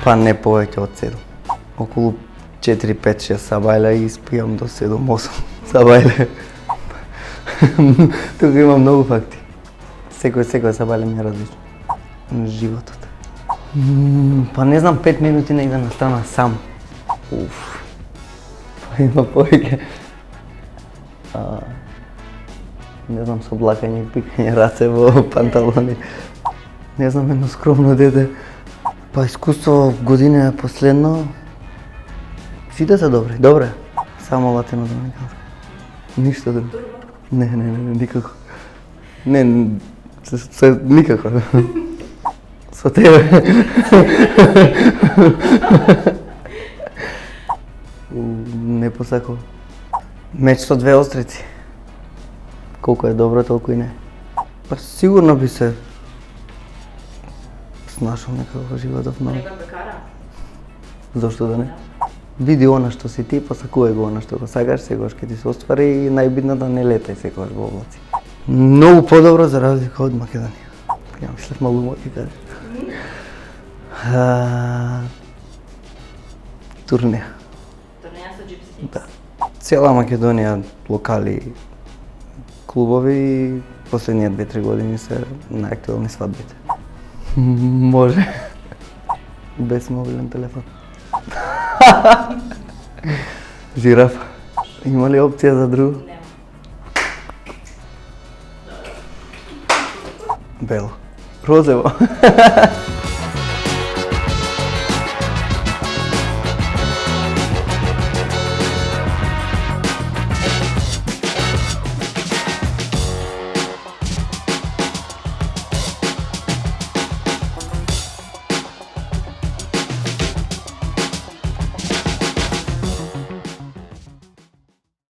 Па не повеќе од 7. Околу 4, 5, 6 сабајле и спијам до 7, 8 сабајле. Тука има многу факти. Секој сабајле ми е различно. Животот. Па не знам, 5 минути негде на страна сам. Уф. Па има повеќе. Не знам, со блакање и пикање раце во панталони. Не знам, едно скромно дете. Па искуство година е последно. Сите се добри, добре. Само латино да не кажа. Ништо друго. Не, никако. Не, никако. Со тебе. Не посакувам. Меч со 2 острици. Колку е добро, толку и не. Па сигурно би се нашол некако во животот, но... Некој пекара? Зошто да не? Види она што си ти, посакувај го она што го сакаш, секогаш ќе ти се оствари и најбитното не летај секогаш во облаци. Многу подобро за разлика од Македонија. Ја мислев малу ќе кажеш. Турнеја. Турнеја со Gypsy Kings? Да. Цела Македонија, локали, клубови и последнија 2-3 години се најактуелни свадбите. Може. Без мобилен телефон. Жираф. Има ли опција за друго? Нема. Бело. Розево.